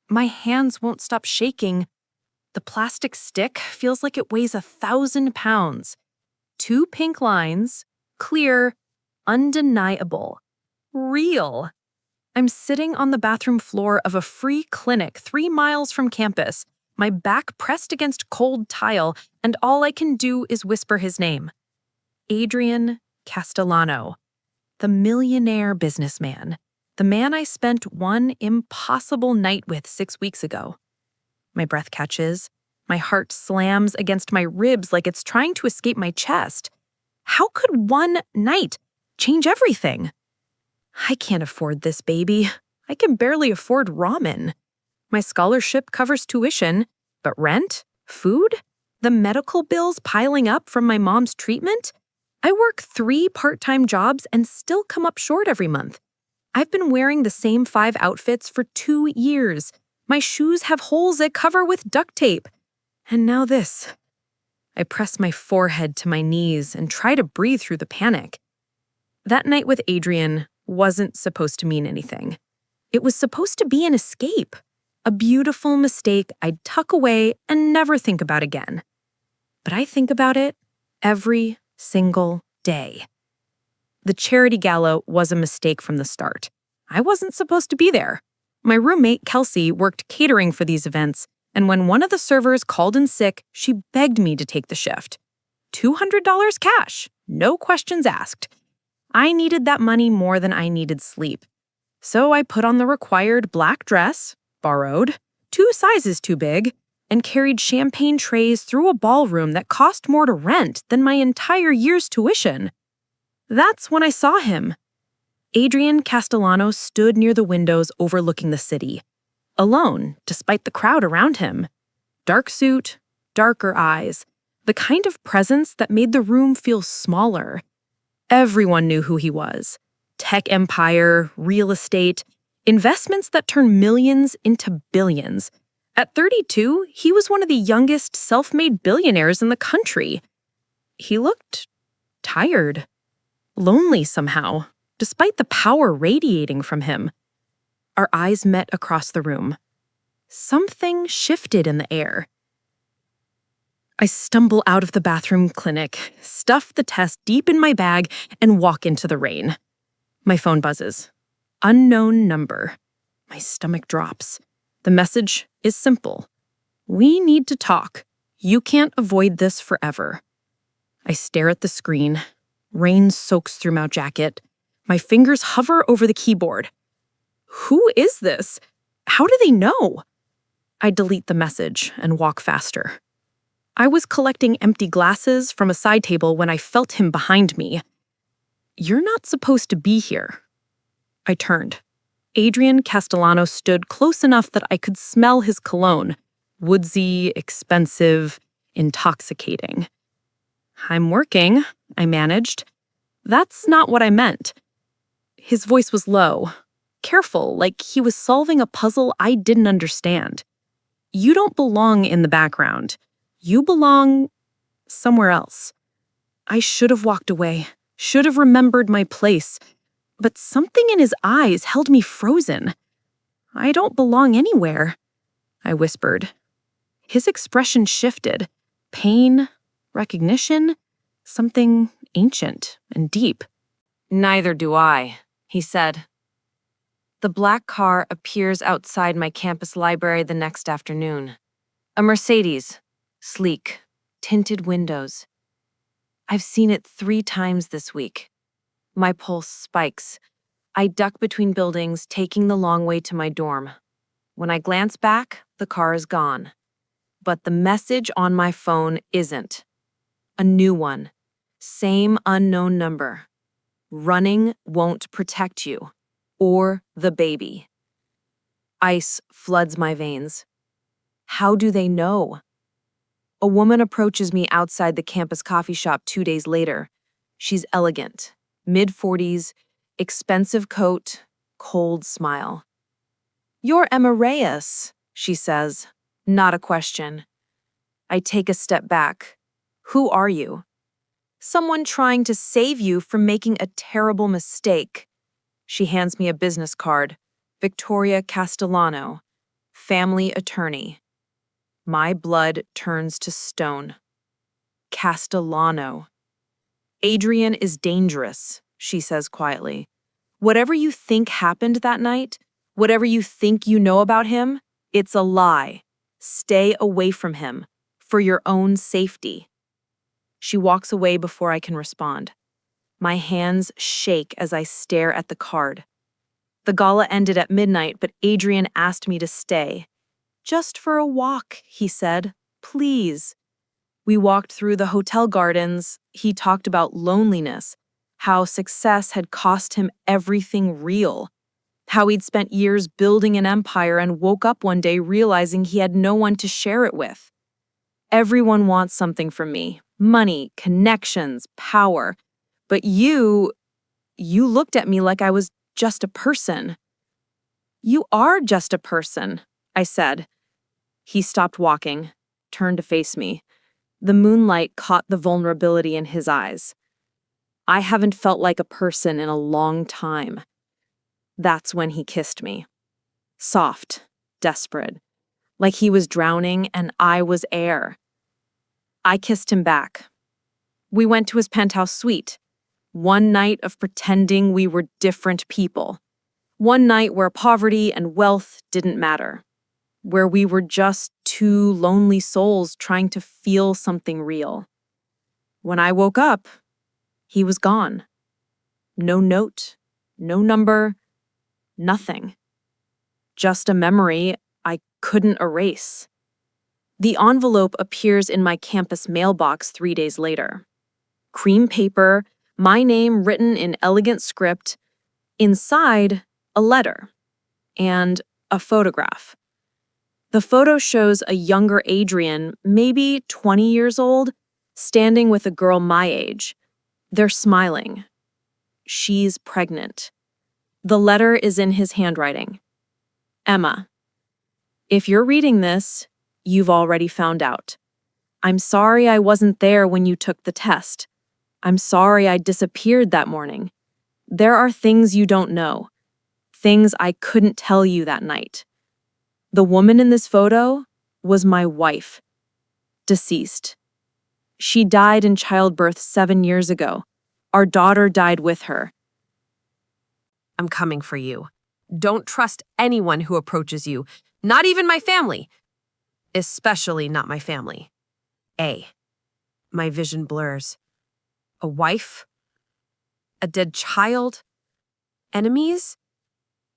My hands won't stop shaking. The plastic stick feels like it weighs 1,000 pounds. 2 pink lines, clear, undeniable, real. I'm sitting on the bathroom floor of a free clinic 3 miles from campus, my back pressed against cold tile, and all I can do is whisper his name. Adrian Castellano, the millionaire businessman, the man I spent one impossible night with 6 weeks ago. My breath catches. My heart slams against my ribs like it's trying to escape my chest. How could one night change everything? I can't afford this, baby. I can barely afford ramen. My scholarship covers tuition, but rent, food, the medical bills piling up from my mom's treatment? I work 3 part-time jobs and still come up short every month. I've been wearing the same 5 outfits for 2 years. My shoes have holes I cover with duct tape. And now this. I press my forehead to my knees and try to breathe through the panic. That night with Adrian wasn't supposed to mean anything. It was supposed to be an escape, a beautiful mistake I'd tuck away and never think about again. But I think about it every single day. The charity gala was a mistake from the start. I wasn't supposed to be there. My roommate, Kelsey, worked catering for these events, and when one of the servers called in sick, she begged me to take the shift. $200 cash, no questions asked. I needed that money more than I needed sleep. So I put on the required black dress, borrowed, 2 sizes too big, and carried champagne trays through a ballroom that cost more to rent than my entire year's tuition. That's when I saw him. Adrian Castellano stood near the windows overlooking the city, alone despite the crowd around him. Dark suit, darker eyes, the kind of presence that made the room feel smaller. Everyone knew who he was. Tech empire, real estate, investments that turn millions into billions. At 32, he was one of the youngest self-made billionaires in the country. He looked tired, lonely somehow, despite the power radiating from him. Our eyes met across the room. Something shifted in the air. I stumble out of the bathroom clinic, stuff the test deep in my bag, and walk into the rain. My phone buzzes. Unknown number. My stomach drops. The message is simple. We need to talk. You can't avoid this forever. I stare at the screen. Rain soaks through my jacket. My fingers hover over the keyboard. Who is this? How do they know? I delete the message and walk faster. I was collecting empty glasses from a side table when I felt him behind me. You're not supposed to be here. I turned. Adrian Castellano stood close enough that I could smell his cologne. Woodsy, expensive, intoxicating. I'm working, I managed. That's not what I meant. His voice was low, careful, like he was solving a puzzle I didn't understand. You don't belong in the background. You belong somewhere else. I should have walked away, should have remembered my place, but something in his eyes held me frozen. I don't belong anywhere, I whispered. His expression shifted. Pain, recognition, something ancient and deep. Neither do I, he said. The black car appears outside my campus library the next afternoon. A Mercedes, sleek, tinted windows. I've seen it 3 times this week. My pulse spikes. I duck between buildings, taking the long way to my dorm. When I glance back, the car is gone. But the message on my phone isn't. A new one. Same unknown number. Running won't protect you. Or the baby. Ice floods my veins. How do they know? A woman approaches me outside the campus coffee shop 2 days later. She's elegant, mid-40s, expensive coat, cold smile. You're Emma Reyes, she says, not a question. I take a step back. Who are you? Someone trying to save you from making a terrible mistake. She hands me a business card. Victoria Castellano. family attorney. My blood turns to stone. Castellano. Adrian is dangerous, she says quietly. Whatever you think happened that night, whatever you think you know about him, it's a lie. Stay away from him, for your own safety. She walks away before I can respond. My hands shake as I stare at the card. The gala ended at midnight, but Adrian asked me to stay. Just for a walk, he said. Please. We walked through the hotel gardens. He talked about loneliness, how success had cost him everything real, how he'd spent years building an empire and woke up one day realizing he had no one to share it with. Everyone wants something from me, money, connections, power. But you looked at me like I was just a person. You are just a person, I said. He stopped walking, turned to face me. The moonlight caught the vulnerability in his eyes. I haven't felt like a person in a long time. That's when he kissed me. Soft, desperate, like he was drowning and I was air. I kissed him back. We went to his penthouse suite. One night of pretending we were different people. One night where poverty and wealth didn't matter. Where we were just two lonely souls trying to feel something real. When I woke up, he was gone. No note, no number, nothing. Just a memory I couldn't erase. The envelope appears in my campus mailbox 3 days later. Cream paper, my name written in elegant script, inside a letter, and a photograph. The photo shows a younger Adrian, maybe 20 years old, standing with a girl my age. They're smiling. She's pregnant. The letter is in his handwriting. Emma, if you're reading this, you've already found out. I'm sorry I wasn't there when you took the test. I'm sorry I disappeared that morning. There are things you don't know. Things I couldn't tell you that night. The woman in this photo was my wife. Deceased. She died in childbirth 7 years ago. Our daughter died with her. I'm coming for you. Don't trust anyone who approaches you, not even my family. Especially not my family. My vision blurs. A wife? A dead child? Enemies?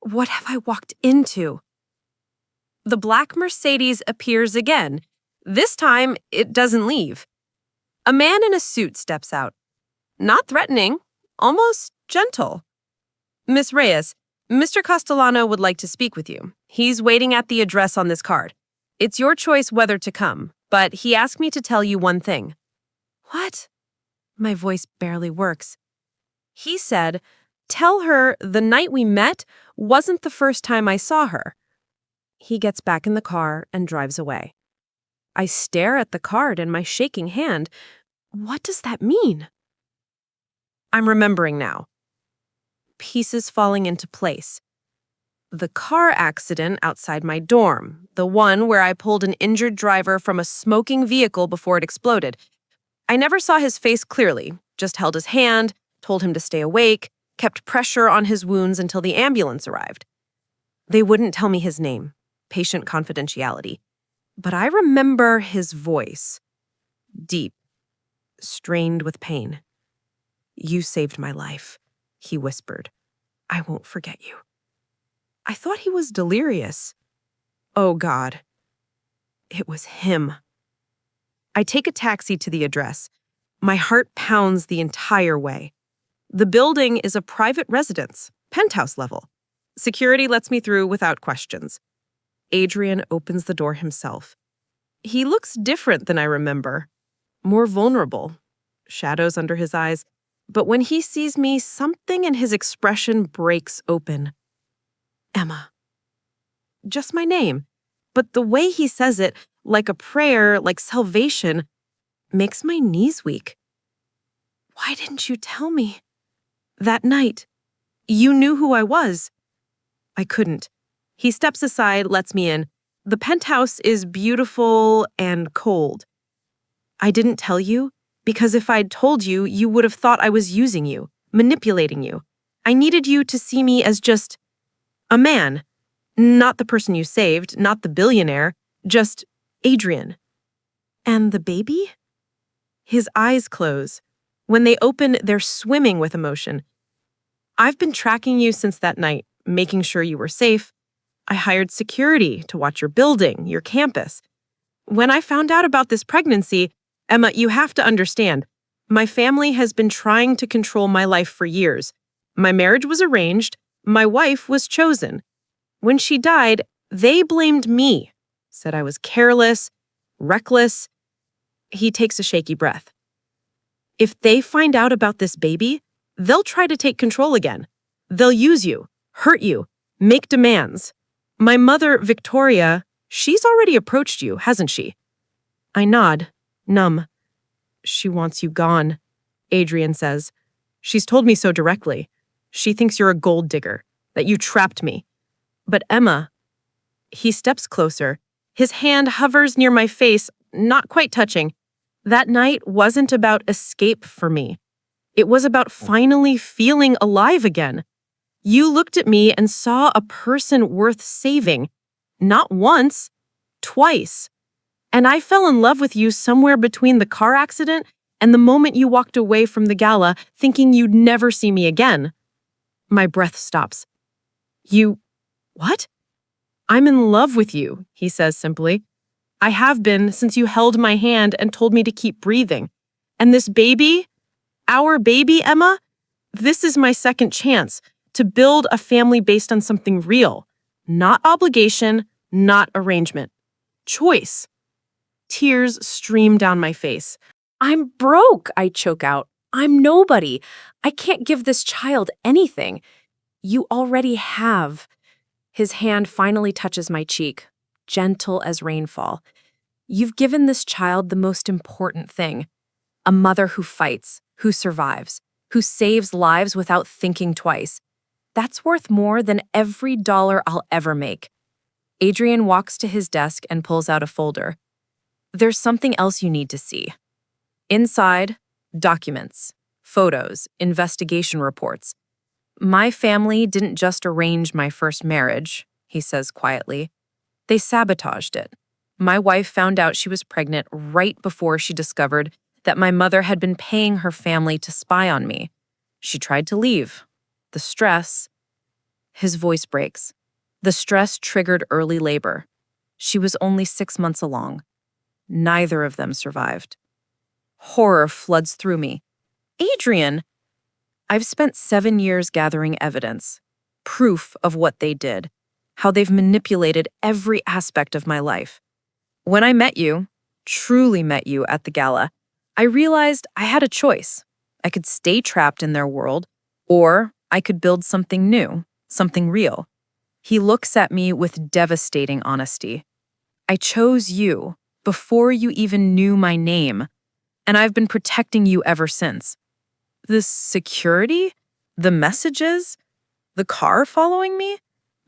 What have I walked into? The black Mercedes appears again. This time, it doesn't leave. A man in a suit steps out. Not threatening, almost gentle. Miss Reyes, Mr. Castellano would like to speak with you. He's waiting at the address on this card. It's your choice whether to come, but he asked me to tell you one thing. What? My voice barely works. He said, tell her the night we met wasn't the first time I saw her. He gets back in the car and drives away. I stare at the card in my shaking hand. What does that mean? I'm remembering now. Pieces falling into place. The car accident outside my dorm, the one where I pulled an injured driver from a smoking vehicle before it exploded. I never saw his face clearly, just held his hand, told him to stay awake, kept pressure on his wounds until the ambulance arrived. They wouldn't tell me his name, patient confidentiality, but I remember his voice. Deep, strained with pain. You saved my life, he whispered. I won't forget you. I thought he was delirious. Oh, God. It was him. I take a taxi to the address. My heart pounds the entire way. The building is a private residence, penthouse level. Security lets me through without questions. Adrian opens the door himself. He looks different than I remember. More vulnerable. Shadows under his eyes. But when he sees me, something in his expression breaks open. Emma. Just my name. But the way he says it, like a prayer, like salvation, makes my knees weak. Why didn't you tell me? That night, you knew who I was. I couldn't. He steps aside, lets me in. The penthouse is beautiful and cold. I didn't tell you because if I'd told you, you would have thought I was using you, manipulating you. I needed you to see me as just a man, not the person you saved, not the billionaire, just Adrian. And the baby? His eyes close. When they open, they're swimming with emotion. I've been tracking you since that night, making sure you were safe. I hired security to watch your building, your campus. When I found out about this pregnancy, Emma, you have to understand, my family has been trying to control my life for years. My marriage was arranged. My wife was chosen. When she died, they blamed me, said I was careless, reckless. He takes a shaky breath. If they find out about this baby, they'll try to take control again. They'll use you, hurt you, make demands. My mother, Victoria, she's already approached you, hasn't she? I nod, numb. She wants you gone, Adrian says. She's told me so directly. She thinks you're a gold digger, that you trapped me. But Emma, he steps closer. His hand hovers near my face, not quite touching. That night wasn't about escape for me. It was about finally feeling alive again. You looked at me and saw a person worth saving. Not once, twice. And I fell in love with you somewhere between the car accident and the moment you walked away from the gala, thinking you'd never see me again. My breath stops. What? I'm in love with you, he says simply. I have been since you held my hand and told me to keep breathing. And this baby, our baby, Emma, this is my second chance to build a family based on something real. Not obligation, not arrangement. Choice. Tears stream down my face. I'm broke, I choke out. I'm nobody. I can't give this child anything. You already have. His hand finally touches my cheek, gentle as rainfall. You've given this child the most important thing. A mother who fights, who survives, who saves lives without thinking twice. That's worth more than every dollar I'll ever make. Adrian walks to his desk and pulls out a folder. There's something else you need to see. Inside, documents, photos, investigation reports. My family didn't just arrange my first marriage, he says quietly. They sabotaged it. My wife found out she was pregnant right before she discovered that my mother had been paying her family to spy on me. She tried to leave. The stress. His voice breaks. The stress triggered early labor. She was only 6 months along. Neither of them survived. Horror floods through me. Adrian! I've spent 7 years gathering evidence, proof of what they did, how they've manipulated every aspect of my life. When I met you, truly met you at the gala, I realized I had a choice. I could stay trapped in their world, or I could build something new, something real. He looks at me with devastating honesty. I chose you before you even knew my name, and I've been protecting you ever since. The security? The messages? The car following me?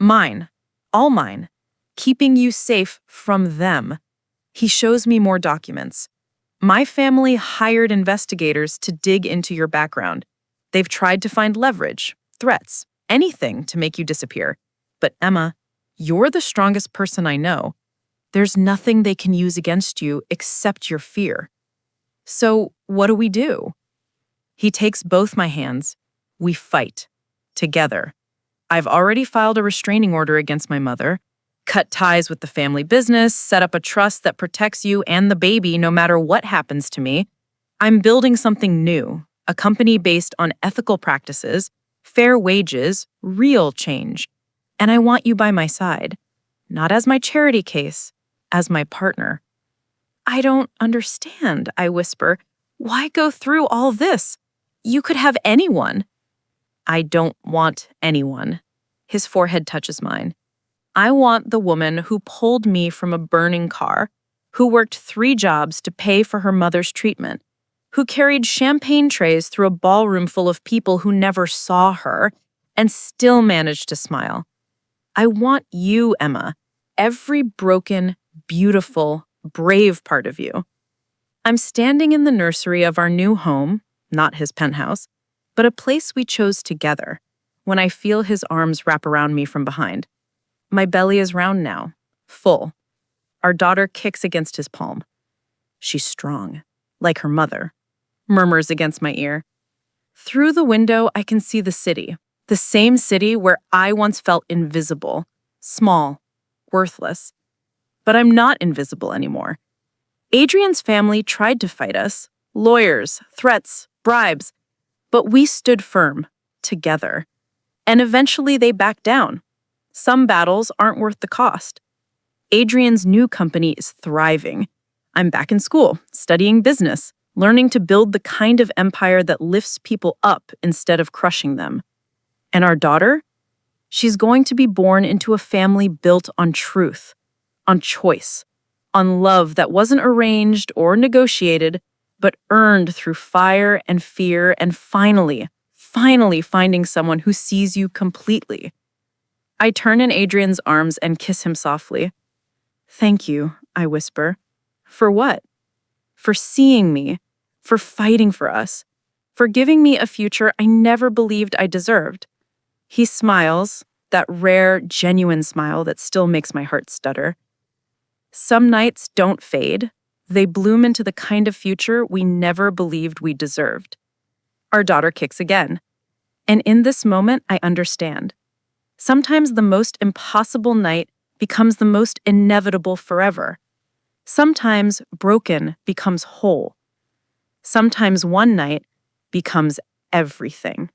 Mine. All mine. Keeping you safe from them. He shows me more documents. My family hired investigators to dig into your background. They've tried to find leverage, threats, anything to make you disappear. But Emma, you're the strongest person I know. There's nothing they can use against you except your fear. So what do we do? He takes both my hands. We fight. Together. I've already filed a restraining order against my mother, cut ties with the family business, set up a trust that protects you and the baby no matter what happens to me. I'm building something new, a company based on ethical practices, fair wages, real change. And I want you by my side, not as my charity case, as my partner. I don't understand, I whisper. Why go through all this? You could have anyone. I don't want anyone. His forehead touches mine. I want the woman who pulled me from a burning car, who worked 3 jobs to pay for her mother's treatment, who carried champagne trays through a ballroom full of people who never saw her and still managed to smile. I want you, Emma, every broken, beautiful, brave part of you. I'm standing in the nursery of our new home, not his penthouse, but a place we chose together, when I feel his arms wrap around me from behind. My belly is round now, full. Our daughter kicks against his palm. She's strong, like her mother, murmurs against my ear. Through the window, I can see the same city where I once felt invisible, small, worthless. But I'm not invisible anymore. Adrian's family tried to fight us, lawyers, threats, bribes, but we stood firm, together. And eventually they backed down. Some battles aren't worth the cost. Adrian's new company is thriving. I'm back in school, studying business, learning to build the kind of empire that lifts people up instead of crushing them. And our daughter? She's going to be born into a family built on truth, on choice, on love that wasn't arranged or negotiated, but earned through fire and fear and finally finding someone who sees you completely. I turn in Adrian's arms and kiss him softly. Thank you, I whisper. For what? For seeing me, for fighting for us, for giving me a future I never believed I deserved. He smiles, that rare, genuine smile that still makes my heart stutter. Some nights don't fade. They bloom into the kind of future we never believed we deserved. Our daughter kicks again. And in this moment, I understand. Sometimes the most impossible night becomes the most inevitable forever. Sometimes broken becomes whole. Sometimes one night becomes everything.